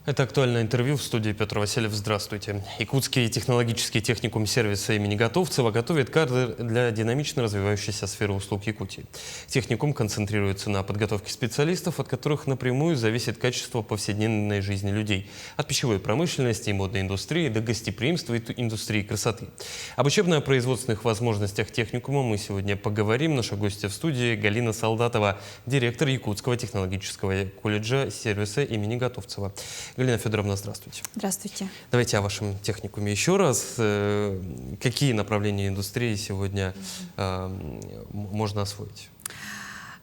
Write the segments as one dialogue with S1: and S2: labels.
S1: Это актуальное интервью в студии Петр Васильев. Здравствуйте. Якутский технологический техникум сервиса имени Готовцева готовит кадры для динамично развивающейся сферы услуг Якутии. Техникум концентрируется на подготовке специалистов, от которых напрямую зависит качество повседневной жизни людей. От пищевой промышленности и модной индустрии до гостеприимства и индустрии красоты. Об учебно-производственных возможностях техникума мы сегодня поговорим. Наша гостья в студии Галина Солдатова, директор Якутского технологического колледжа сервиса имени Готовцева. Галина Федоровна, здравствуйте.
S2: Здравствуйте.
S1: Давайте о вашем техникуме еще раз. Какие направления индустрии сегодня можно освоить?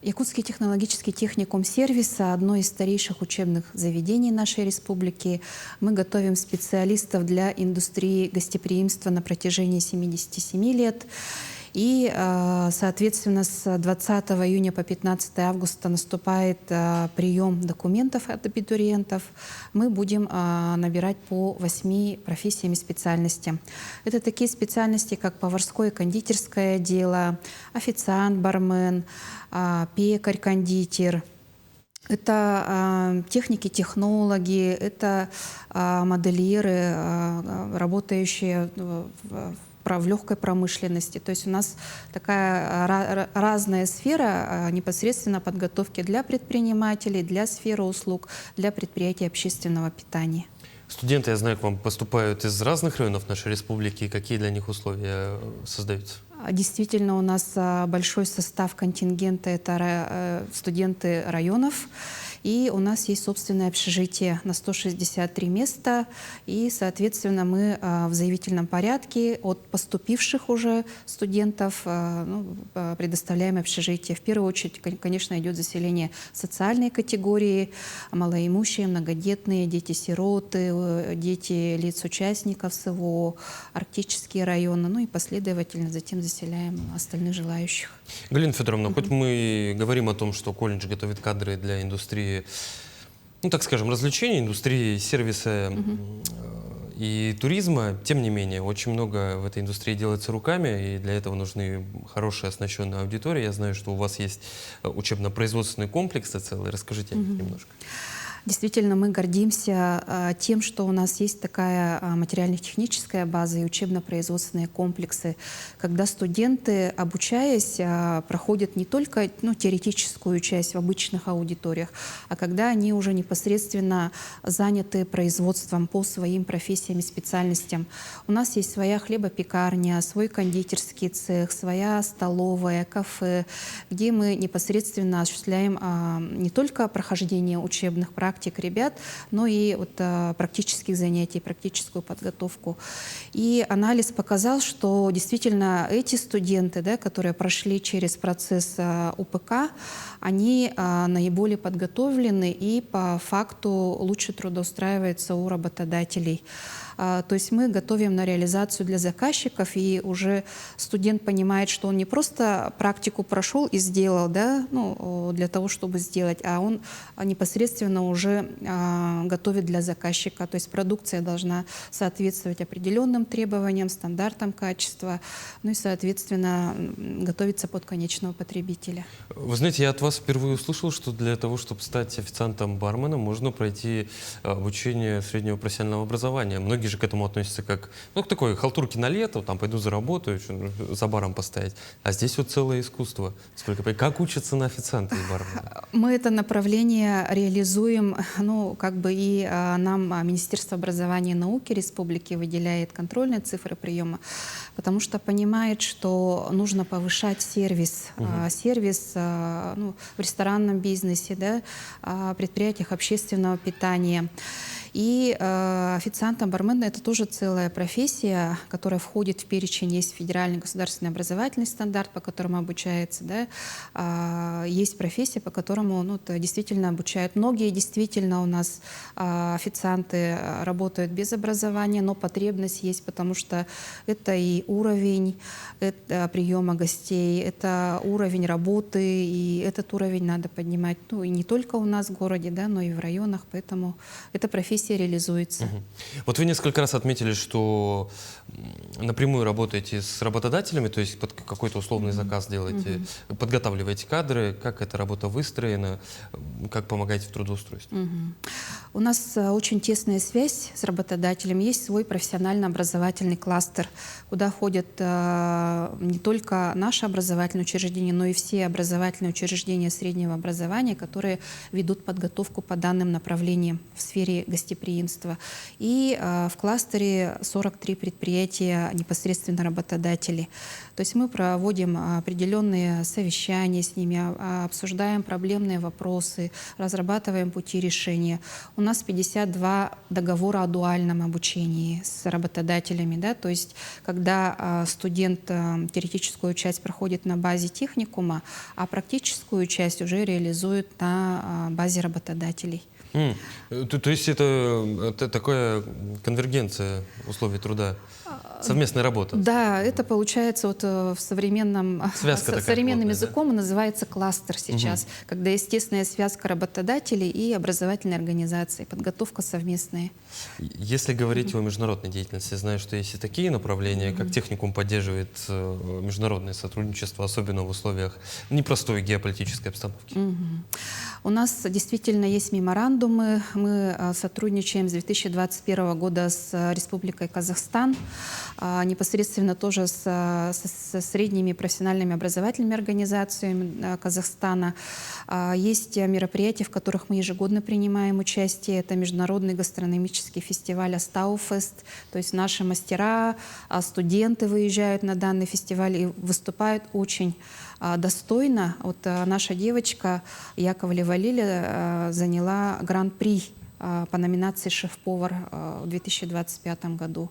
S2: Якутский технологический техникум сервиса – одно из старейших учебных заведений нашей республики. Мы готовим специалистов для индустрии гостеприимства на протяжении 77 лет. И, соответственно, с 20 июня по 15 августа наступает прием документов от абитуриентов. Мы будем набирать по 8 профессиям и специальностям. Это такие специальности, как поварское и кондитерское дело, официант, бармен, пекарь, кондитер. Это техники, технологи, это модельеры, работающие в легкой промышленности. То есть у нас такая разная сфера непосредственно подготовки для предпринимателей, для сферы услуг, для предприятий общественного питания.
S1: Студенты, я знаю, к вам поступают из разных районов нашей республики. Какие для них условия создаются?
S2: Действительно, у нас большой состав контингента – это студенты районов. И у нас есть собственное общежитие на 163 места. И, соответственно, мы в заявительном порядке от поступивших уже студентов предоставляем общежитие. В первую очередь, конечно, идет заселение социальной категории, малоимущие, многодетные, дети-сироты, дети лиц-участников СВО, арктические районы, ну и последовательно затем заселяем остальных желающих.
S1: Галина Федоровна, хоть мы говорим о том, что колледж готовит кадры для индустрии, ну так скажем, развлечений, индустрии сервиса и туризма, тем не менее, очень много в этой индустрии делается руками, и для этого нужны хорошие оснащенные аудитории. Я знаю, что у вас есть учебно-производственные комплексы целые. Расскажите немножко.
S2: Действительно, мы гордимся тем, что у нас есть такая материально-техническая база и учебно-производственные комплексы, когда студенты, обучаясь, проходят не только теоретическую часть в обычных аудиториях, а когда они уже непосредственно заняты производством по своим профессиям и специальностям. У нас есть своя хлебопекарня, свой кондитерский цех, своя столовая, кафе, где мы непосредственно осуществляем не только прохождение учебных практик ребят, но и практических занятий, практическую подготовку. И анализ показал, что действительно эти студенты, которые прошли через процесс УПК, они наиболее подготовлены и по факту лучше трудоустраиваются у работодателей. То есть мы готовим на реализацию для заказчиков, и уже студент понимает, что он не просто практику прошел и сделал, для того, чтобы сделать, а он непосредственно уже готовит для заказчика. То есть продукция должна соответствовать определенным требованиям, стандартам качества, ну и, соответственно, готовиться под конечного потребителя.
S1: Вы знаете, я от вас впервые услышал, что для того, чтобы стать официантом-барменом, можно пройти обучение среднего профессионального образования. Многие же к этому относятся как, к такой халтурке на лето, там пойду заработаю, за баром постоять. А здесь вот целое искусство. Как учатся на официанта и бармена?
S2: Мы это направление реализуем, и нам Министерство образования и науки республики выделяет контрольные цифры приема, потому что понимает, что нужно повышать сервис, в ресторанном бизнесе, предприятиях общественного питания. И официантом, барменом — это тоже целая профессия, которая входит в перечень. Есть федеральный государственный образовательный стандарт, по которому обучается. Есть профессия, по которому действительно обучают. Многие действительно у нас официанты работают без образования, но потребность есть, потому что это и уровень приема гостей, это уровень работы, и этот уровень надо поднимать и не только у нас в городе, но и в районах. Поэтому эта профессия миссия реализуется.
S1: Вот вы несколько раз отметили, что напрямую работаете с работодателями, то есть под какой-то условный заказ делаете, подготавливаете кадры, как эта работа выстроена, как помогаете в трудоустройстве?
S2: У нас очень тесная связь с работодателем. Есть свой профессионально-образовательный кластер, куда ходят не только наши образовательные учреждения, но и все образовательные учреждения среднего образования, которые ведут подготовку по данным направлениям в сфере гостеприимства. И в кластере 43 предприятия непосредственно работодателей. То есть мы проводим определенные совещания с ними, обсуждаем проблемные вопросы, разрабатываем пути решения. У нас 52 договора о дуальном обучении с работодателями. Да? То есть когда студент теоретическую часть проходит на базе техникума, а практическую часть уже реализует на базе работодателей.
S1: То есть это такая конвергенция условий труда, совместная работа?
S2: Да, это получается вот в современном, современным языком называется кластер сейчас, когда естественная связка работодателей и образовательной организации, подготовка совместная.
S1: Если говорить о международной деятельности, знаю, что есть и такие направления, как техникум поддерживает международное сотрудничество, особенно в условиях непростой геополитической обстановки.
S2: У нас действительно есть меморандумы. Мы сотрудничаем с 2021 года с Республикой Казахстан, непосредственно тоже со средними профессиональными образовательными организациями Казахстана. Есть мероприятия, в которых мы ежегодно принимаем участие. Это международный гастрономический фестиваль Астауфест. То есть наши мастера, студенты выезжают на данный фестиваль и выступают очень достойно. Вот наша девочка Яковлева Лиля заняла гран-при по номинации «Шеф-повар» в 2025 году.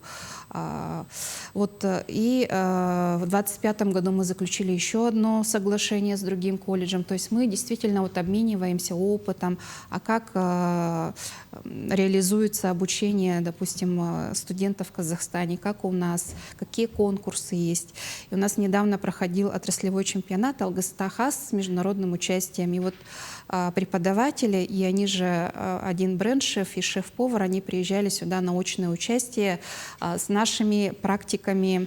S2: Вот, и в 2025 году мы заключили еще одно соглашение с другим колледжем. То есть мы действительно вот обмениваемся опытом, а как реализуется обучение, допустим, студентов в Казахстане, как у нас, какие конкурсы есть. И у нас недавно проходил отраслевой чемпионат Алгыстахас с международным участием. И вот преподаватели, и они же один бренд-шеф и шеф-повар, они приезжали сюда на очное участие с нашими практиками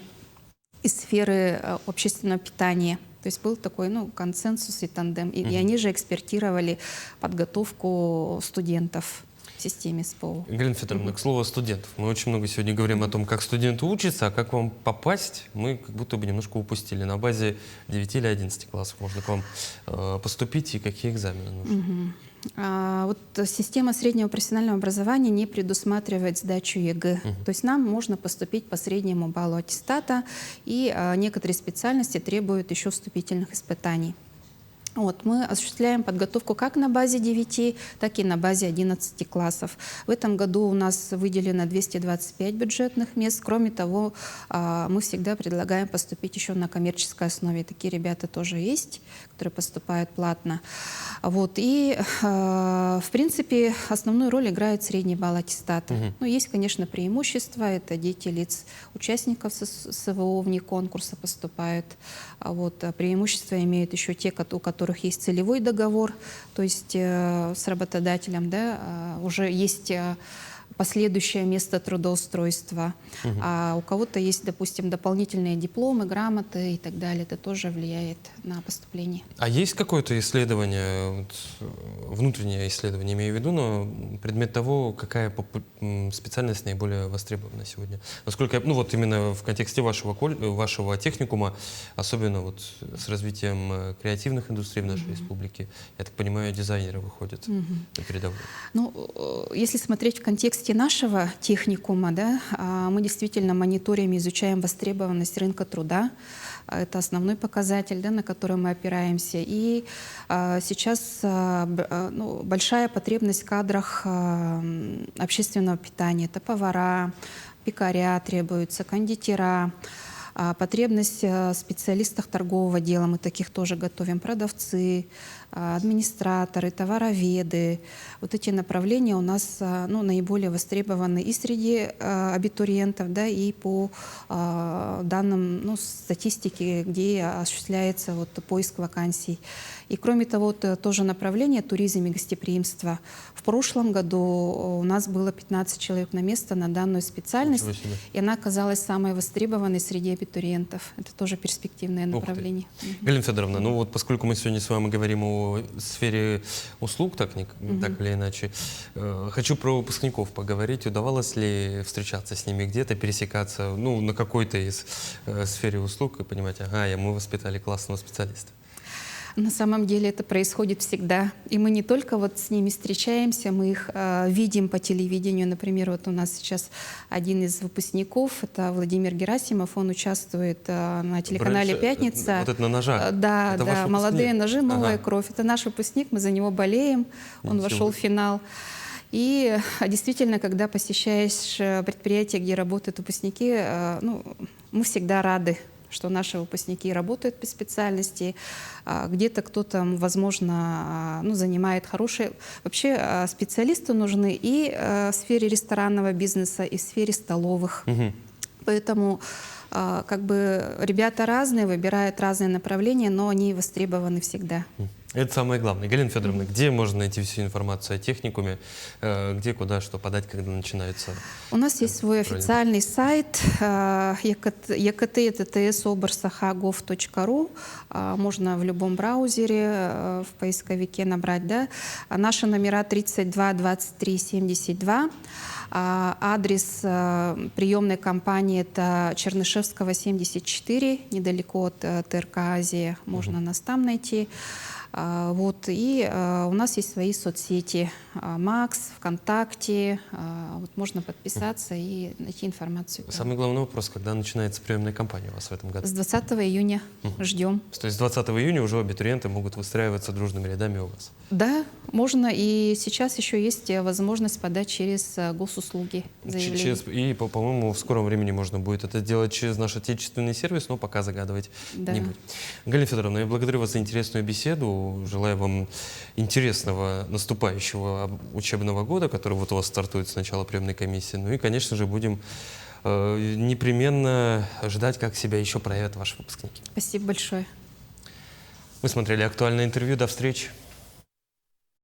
S2: из сферы общественного питания. То есть был такой консенсус и тандем. И они же экспертировали подготовку студентов в системе СПО.
S1: Галина Федоровна, к слову о студентах. Мы очень много сегодня говорим о том, как студенты учатся, а как вам попасть, мы как будто бы немножко упустили. На базе 9 или 11 классов можно к вам поступить, и какие экзамены нужны?
S2: Вот система среднего профессионального образования не предусматривает сдачу ЕГЭ. То есть нам можно поступить по среднему баллу аттестата, и некоторые специальности требуют еще вступительных испытаний. Вот, мы осуществляем подготовку как на базе 9, так и на базе 11 классов. В этом году у нас выделено 225 бюджетных мест. Кроме того, мы всегда предлагаем поступить еще на коммерческой основе. Такие ребята тоже есть, которые поступают платно. Вот, и, в принципе, основную роль играет средний балл аттестата. Ну, есть, конечно, преимущества. Это дети лиц участников СВО вне конкурса поступают. Вот, преимущества имеют еще те, у которых есть целевой договор, то есть с работодателем, да, уже есть последующее место трудоустройства. А у кого-то есть, допустим, дополнительные дипломы, грамоты и так далее. Это тоже влияет на поступление. А
S1: есть какое-то исследование, внутреннее исследование, имею в виду, но предмет того, какая специальность наиболее востребована сегодня? Насколько, вот именно в контексте вашего техникума, особенно вот с развитием креативных индустрий в нашей республике, я так понимаю, дизайнеры выходят на передовую.
S2: Ну, если смотреть в контексте нашего техникума, да, мы действительно мониторим и изучаем востребованность рынка труда. Это основной показатель, да, на который мы опираемся. И сейчас большая потребность в кадрах общественного питания. Это повара, пекаря требуются, кондитера. Потребность в специалистах торгового дела, мы таких тоже готовим, продавцы, администраторы, товароведы. Вот эти направления у нас наиболее востребованы и среди абитуриентов, да, и по данным статистики, где осуществляется поиск вакансий. И кроме того, тоже направление туризм и гостеприимство. В прошлом году у нас было 15 человек на место на данную специальность, и она оказалась самой востребованной среди абитуриентов. Это тоже перспективное направление.
S1: Галина Федоровна, поскольку мы сегодня с вами говорим о сфере услуг, так или иначе, хочу про выпускников поговорить. Удавалось ли встречаться с ними где-то, пересекаться, на какой-то из сфере услуг и понимать, мы воспитали классного специалиста?
S2: На самом деле это происходит всегда. И мы не только с ними встречаемся, мы их видим по телевидению. Например, у нас сейчас один из выпускников, это Владимир Герасимов, он участвует на телеканале «Пятница».
S1: Вот это на ножах?
S2: Да,
S1: это
S2: да, «Молодые ножи, новая кровь». Это наш выпускник, мы за него болеем, он вошел в финал. И действительно, когда посещаешь предприятия, где работают выпускники, мы всегда рады, что наши выпускники работают по специальности, где-то кто-то, возможно, занимает хорошие... Вообще специалисты нужны и в сфере ресторанного бизнеса, и в сфере столовых. Поэтому ребята разные, выбирают разные направления, но они востребованы всегда.
S1: Это самое главное. Галина Федоровна, где можно найти всю информацию о техникуме? Где, куда, что подать, когда начинается?
S2: У нас есть свой официальный сайт ekt.ttsobr.gov.ru. Можно в любом браузере, в поисковике набрать. Да? Наши номера 32 23 72. Адрес приемной компании — это Чернышевского, 74, недалеко от ТРК «Азия». Можно нас там найти. И у нас есть свои соцсети. Макс, ВКонтакте. Можно подписаться и найти информацию.
S1: Самый главный вопрос, когда начинается приемная кампания у вас в этом году?
S2: С 20 июня ждем.
S1: То есть с 20 июня уже абитуриенты могут выстраиваться дружными рядами у вас?
S2: Да, можно. И сейчас еще есть возможность подать через госуслуги заявление.
S1: И, по-моему, в скором времени можно будет это делать через наш отечественный сервис, но пока загадывать не будем. Галина Федоровна, я благодарю вас за интересную беседу. Желаю вам интересного наступающего учебного года, который у вас стартует с начала приемной комиссии. И, конечно же, будем непременно ждать, как себя еще проявят ваши выпускники.
S2: Спасибо большое.
S1: Вы смотрели «Актуальное интервью». До встречи.